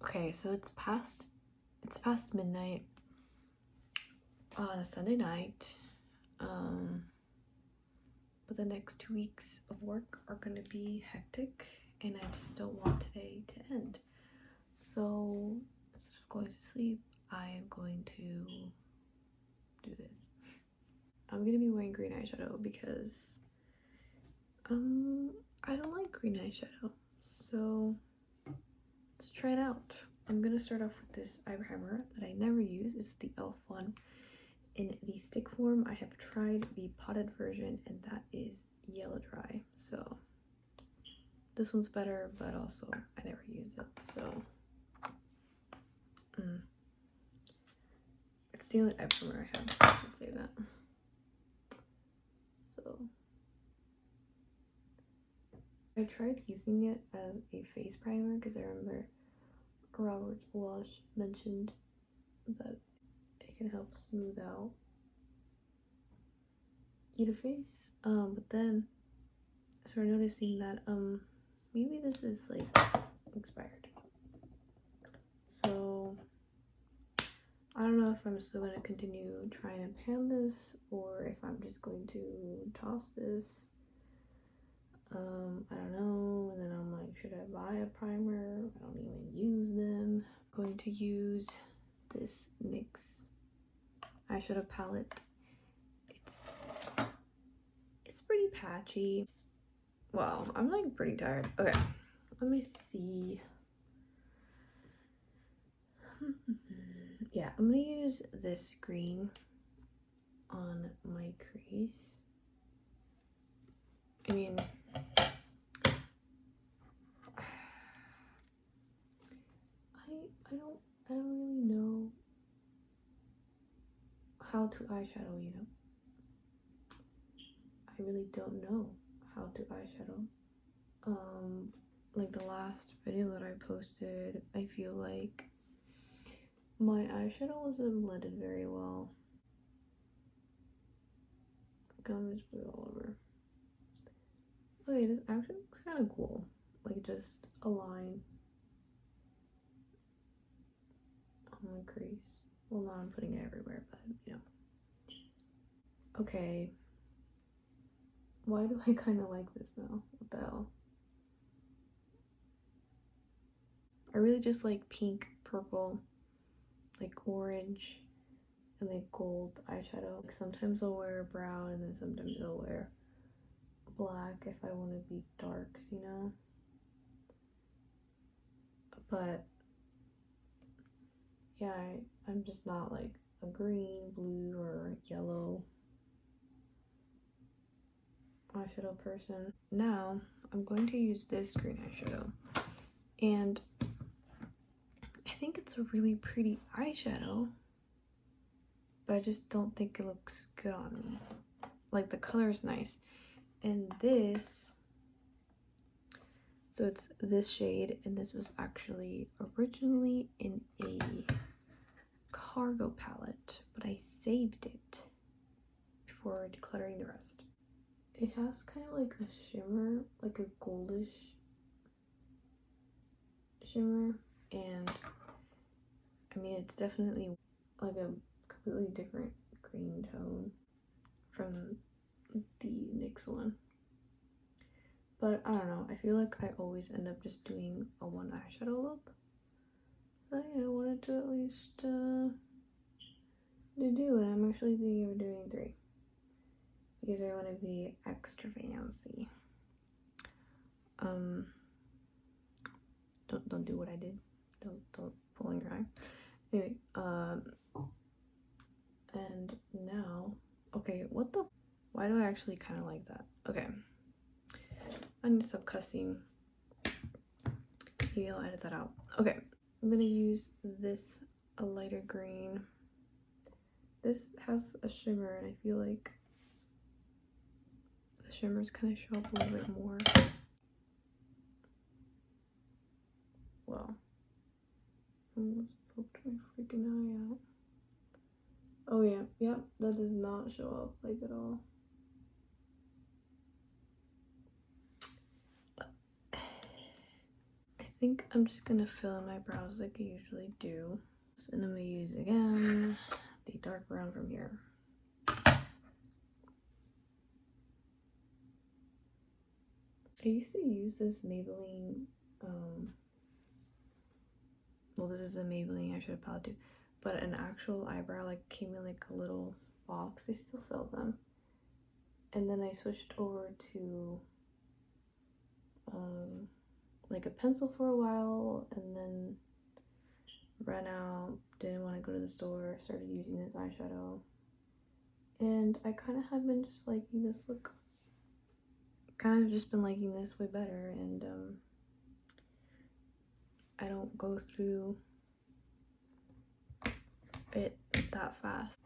Okay, so it's past midnight on a Sunday night. But the next 2 weeks of work are going to be hectic, and I just don't want today to end. So instead of going to sleep, I am going to do this. I'm going to be wearing green eyeshadow because I don't like green eyeshadow. So let's try it out. I'm going to start off with this eye primer that I never use. It's the e.l.f. one in the stick form. I have tried the potted version, and that is yellow dry. So this one's better, but also I never use it. So it's the only eye primer I have. I should say that. So I tried using it as a face primer because I remember Robert Walsh mentioned that it can help smooth out your face. But then I started noticing that maybe this is like expired. So I don't know if I'm still gonna continue trying to pan this or if I'm just going to toss this. I don't know. And then I'm like, should I buy a primer? I don't even use them. I'm going to use this NYX Eyeshadow Palette. It's pretty patchy. Wow, I'm like pretty tired. Okay, let me see. Yeah, I'm gonna use this green on my crease. I mean, I don't really know how to eyeshadow, you know. I really don't know how to eyeshadow. Like the last video that I posted, I feel like my eyeshadow wasn't blended very well. Gum is blue all over. Okay, this actually looks kind of cool. Like just a line on my crease. Well, not I'm putting it everywhere, but you know. Okay. Why do I kind of like this now? What the hell? I really just like pink, purple, like orange, and like gold eyeshadow. Like sometimes I'll wear brown, and then sometimes I'll wear black if I want to be darks, you know. But yeah, I'm just not like a green, blue, or yellow eyeshadow person. Now I'm going to use this green eyeshadow, and I think it's a really pretty eyeshadow, but I just don't think it looks good on me. Like the color is nice, and this, so it's this shade, and this was actually originally in a cargo palette, but I saved it before decluttering the rest. It has kind of like a shimmer, like a goldish shimmer, and I mean it's definitely like a completely different green tone from the NYX one. But I don't know, I feel like I always end up just doing a one eyeshadow look. But I wanted to at least do, and I'm actually thinking of doing 3. Because I want to be extra fancy. Don't do what I did. Don't pull on your eye. Anyway, and now, okay, why do I actually kind of like that? Okay, I need to stop cussing. Maybe I'll edit that out. Okay, I'm gonna use this, a lighter green. This has a shimmer, and I feel like the shimmers kind of show up a little bit more. Well, I almost poked my freaking eye out. Oh yeah, yep, that does not show up like at all. I think I'm just gonna fill in my brows like I usually do. And I'm gonna use again the dark brown from here. I used to use this Maybelline, well, this is a Maybelline eyeshadow palette too, but an actual eyebrow like came in like a little box. They still sell them. And then I switched over to like a pencil for a while, and then ran out, didn't want to go to the store, started using this eyeshadow, and I kind of have been just liking this look. Kind of just been liking this way better, and I don't go through it that fast.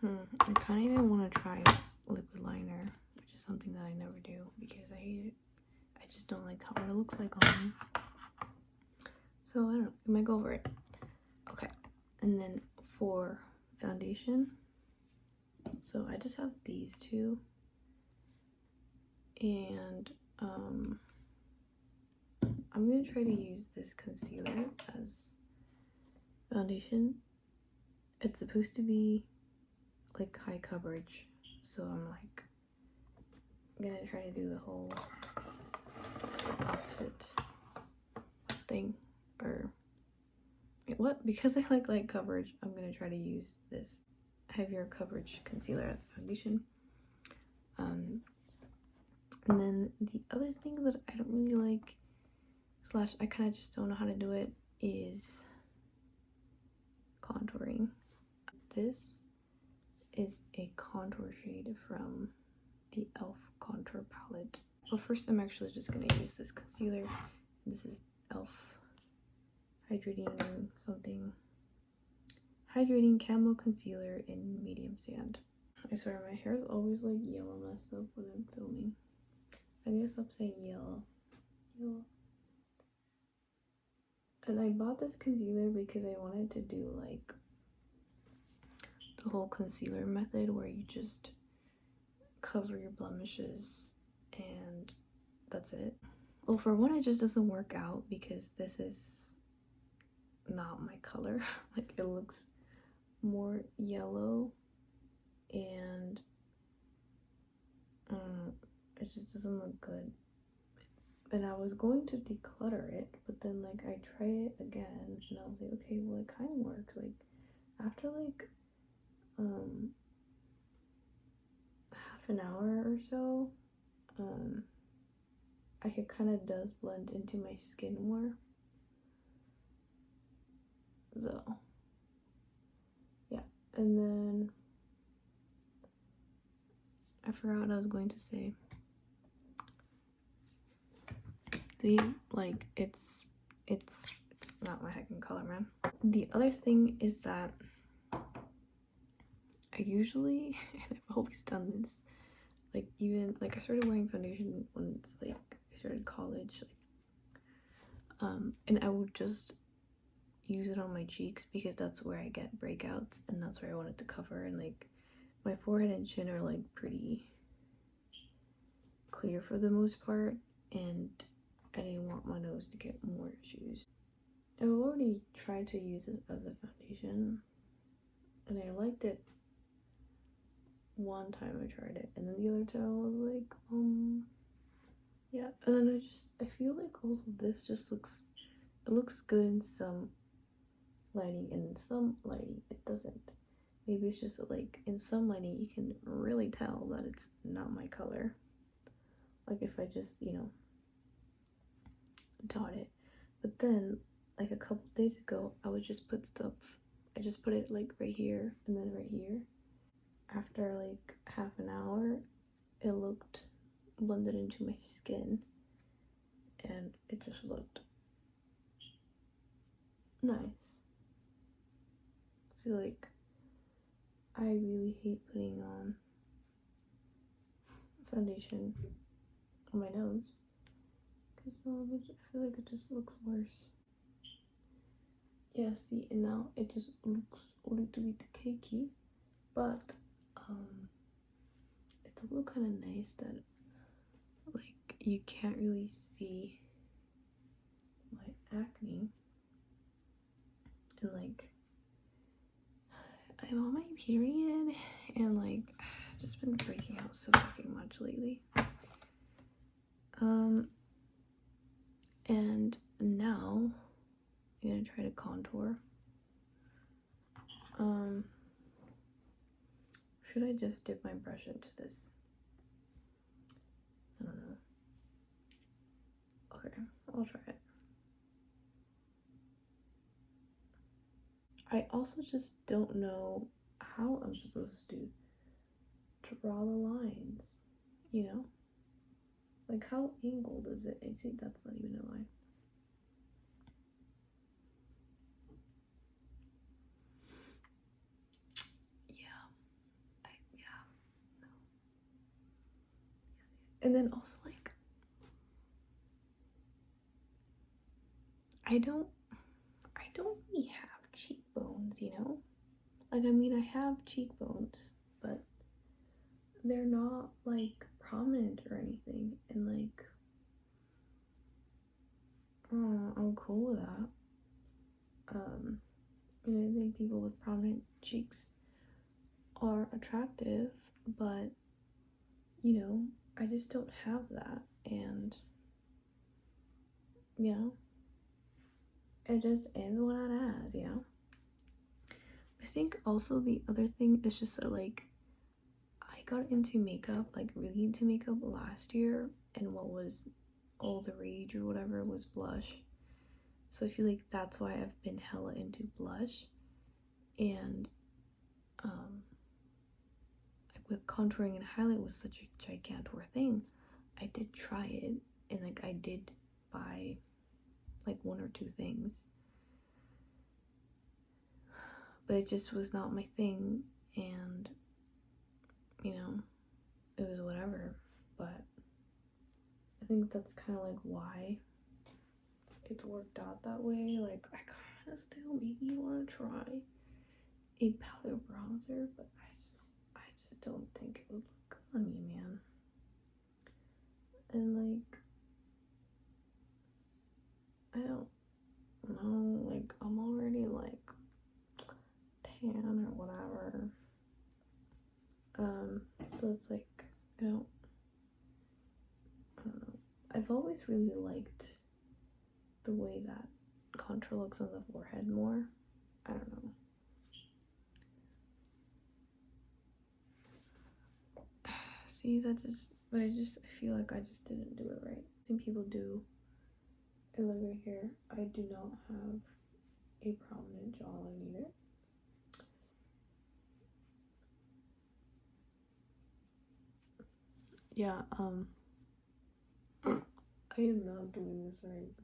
I kind of even want to try liquid liner, which is something that I never do because I hate it. I just don't like how it looks like on me. So I don't know, I might go over it. Okay, and then for foundation, so I just have these two, and I'm gonna try to use this concealer as foundation. It's supposed to be like high coverage, so I'm like gonna try to do the whole opposite thing, or what, because I like light coverage, I'm gonna try to use this heavier coverage concealer as a foundation. And then the other thing that I don't really like, slash I kind of just don't know how to do it, is contouring. This is a contour shade from the e.l.f. contour palette. Well, first I'm actually just gonna use this concealer. This is e.l.f. hydrating camo concealer in medium sand. I swear my hair is always like yellow messed up when I'm filming. I need to stop saying yellow. And I bought this concealer because I wanted to do like the whole concealer method where you just cover your blemishes and that's it. Well, for one, it just doesn't work out because this is not my color. Like, it looks more yellow, and it just doesn't look good. And I was going to declutter it, but then like I tried it again and I was like, okay, well, it kind of works. Like after like half an hour or so, it kind of does blend into my skin more. So yeah, and then I forgot what I was going to say. It's not my second color, man. The other thing is that I usually, and I've always done this, like even like I started wearing foundation when it's like I started college, like and I would just use it on my cheeks because that's where I get breakouts and that's where I wanted to cover, and like my forehead and chin are like pretty clear for the most part, and I didn't want my nose to get more issues. I've already tried to use this as a foundation and I liked it one time. I tried it, and then the other time I was like, yeah. And then I feel like also this just looks good in some lighting, and in some lighting it doesn't. Maybe it's just that, like, in some lighting you can really tell that it's not my color. Like if I just, you know, dot it. But then like a couple days ago I would just put stuff, I just put it like right here and then right here. After like half an hour it looked blended into my skin and it just looked nice. See, like, I really hate putting on foundation on my nose because I feel like it just looks worse. Yeah, see, and now it just looks a little bit cakey. But it's a little kind of nice that like you can't really see my acne, and like I'm on my period, and like I've just been breaking out so fucking much lately. And now I'm gonna try to contour. Should I just dip my brush into this? I don't know. Okay, I'll try it. I also just don't know how I'm supposed to draw the lines, you know? Like, how angled is it? I see that's not even a line. No. And then also, like, I don't really have cheekbones, you know? Like, I mean, I have cheekbones, but they're not, like, prominent or anything. And, like, I'm cool with that. And I think people with prominent cheeks are attractive, but, you know, I just don't have that. And, you know, it just is what it is, you know? I think also the other thing is just that, like, I got into makeup, like really into makeup last year, and what was all the rage or whatever was blush. So I feel like that's why I've been hella into blush. And like with contouring and highlight was such a gigantor thing, I did try it, and like I did buy like 1 or 2 things, but it just was not my thing. And you know, it was whatever. But I think that's kind of like why it's worked out that way. Like, I kind of still maybe want to try a powder bronzer, but I just don't think it would look good on me, man. And like, I don't know, like, I'm already like tan or whatever. So it's like, I don't know. I've always really liked the way that contour looks on the forehead more. I don't know. See, but I feel like I just didn't do it right. I think people do it like right here. I do not have a prominent jawline either. Yeah, I am not doing this right.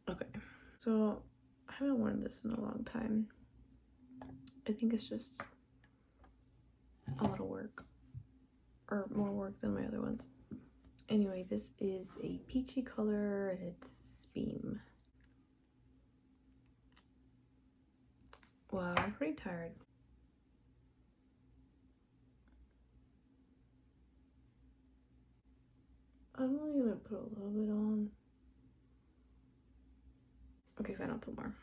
Okay, so I haven't worn this in a long time. I think it's just a lot of work, or more work than my other ones. Anyway, this is a peachy color, and it's Beam. Wow, I'm pretty tired. I'm only gonna put a little bit on. Okay, fine, I'll put more.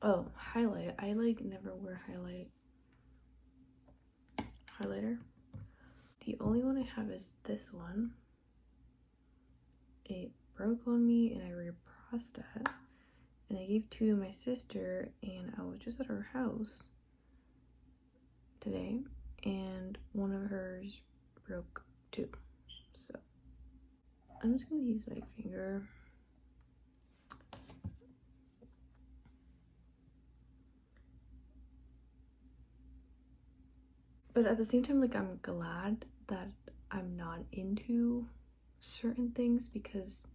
Oh, highlight. I like never wear highlighter. The only one I have is this one. It broke on me and I repressed it. And I gave 2 to my sister, and I was just at her house today, and one of hers broke too. So I'm just gonna use my finger. But at the same time, like, I'm glad that I'm not into certain things, because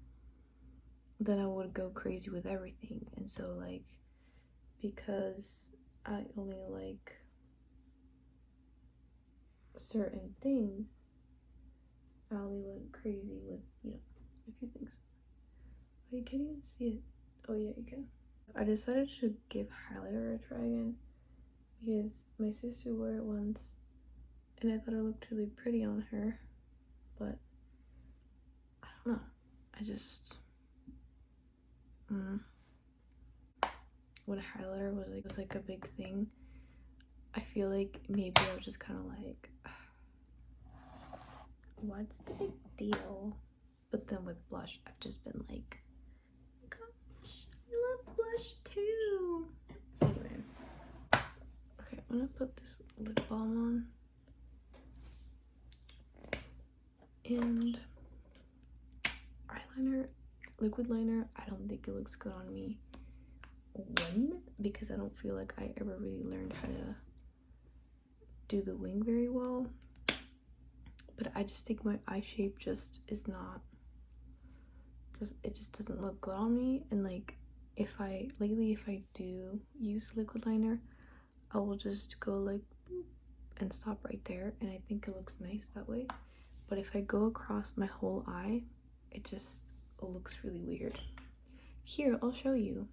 then I would go crazy with everything. And so, like, because I only like certain things, Ali went crazy with, you know, a few things. Oh, you can't even see it. Oh yeah, you can. I decided to give highlighter a try again because my sister wore it once and I thought it looked really pretty on her, but I don't know. I just when highlighter was like a big thing, I feel like maybe I was just kind of like, what's the big deal? But then with blush, I've just been like, gosh, I love blush too. Anyway, okay, I'm gonna put this lip balm on. And eyeliner, liquid liner, I don't think it looks good on me. Because I don't feel like I ever really learned how to do the wing very well. But I just think my eye shape just is not, it just doesn't look good on me. And like if I do use liquid liner, I will just go like boop and stop right there, and I think it looks nice that way. But if I go across my whole eye, it just looks really weird. Here, I'll show you.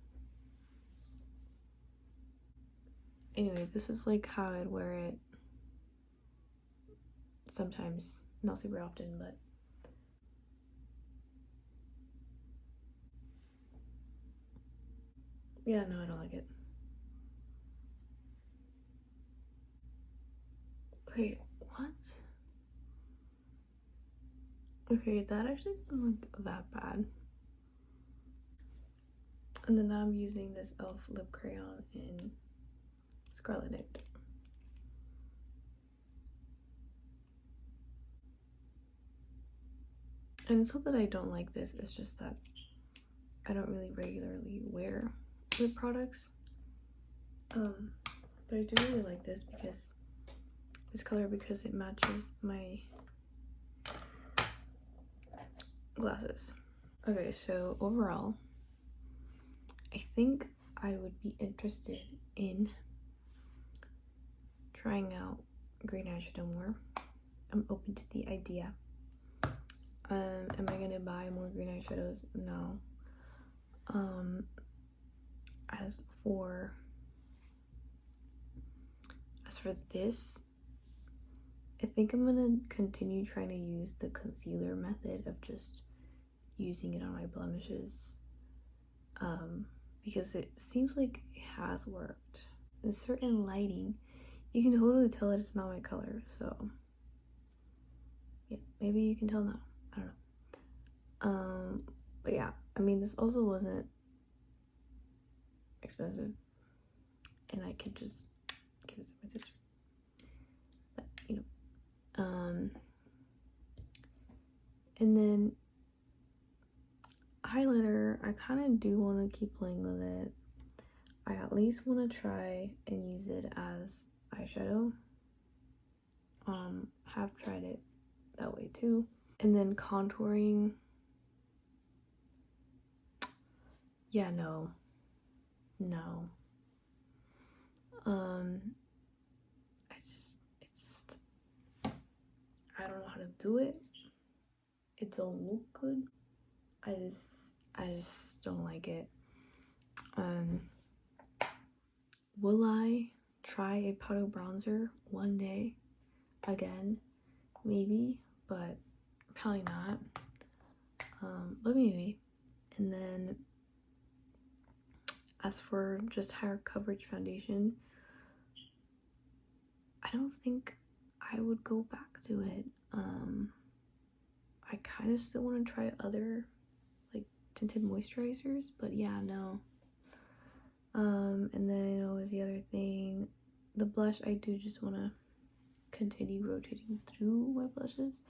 Anyway, this is like how I'd wear it sometimes, not super often, but yeah, no, I don't like it. Okay, what? Okay, that actually doesn't look that bad. And then now I'm using this e.l.f. lip crayon in Scarlet Night. And it's not that I don't like this, it's just that I don't really regularly wear lip products. But I do really like this because this color, because it matches my glasses. Okay, so overall, I think I would be interested in trying out green eyeshadow more. I'm open to the idea. Am I gonna buy more green eyeshadows? No. As for this, I think I'm gonna continue trying to use the concealer method of just using it on my blemishes, because it seems like it has worked. In certain lighting, you can totally tell that it's not my color, so yeah, maybe you can tell now. I don't know. But yeah, I mean, this also wasn't expensive, and I could just give this to my sister. But you know, and then highlighter, I kind of do want to keep playing with it. I at least want to try and use it as eyeshadow. Have tried it that way too. And then contouring, yeah, no. I don't know how to do it. It don't look good. I just don't like it. Will I try a powder bronzer one day again? Maybe, but probably not. But maybe. And then as for just higher coverage foundation, I don't think I would go back to it. I kind of still want to try other like tinted moisturizers, but yeah, no. And then what was the other thing? The blush, I do just want to continue rotating through my blushes.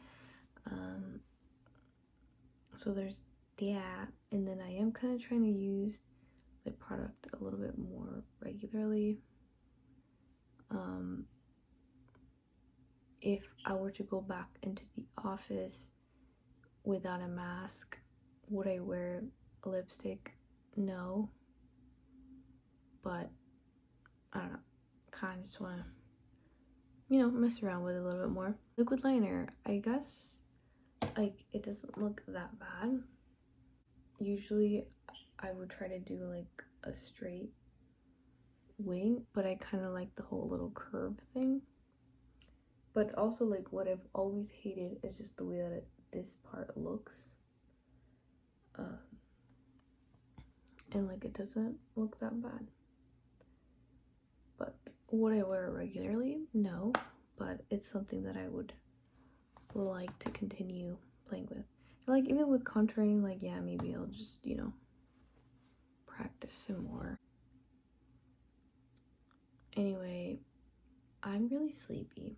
So there's that. And then I am kind of trying to use the product a little bit more regularly. If I were to go back into the office without a mask, would I wear a lipstick? No. But I don't know, kind of just want to you know, mess around with it a little bit more. Liquid liner, I guess, like, it doesn't look that bad. Usually I would try to do like a straight wing, but I kind of like the whole little curve thing. But also, like, what I've always hated is just the way that this part looks. And like, it doesn't look that bad. But would I wear it regularly? No, but it's something that I would like to continue playing with. And like, even with contouring, like, yeah, maybe I'll just, you know, practice some more. Anyway, I'm really sleepy,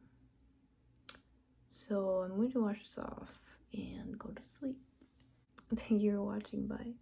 so I'm going to wash this off and go to sleep. Thank you for watching. Bye.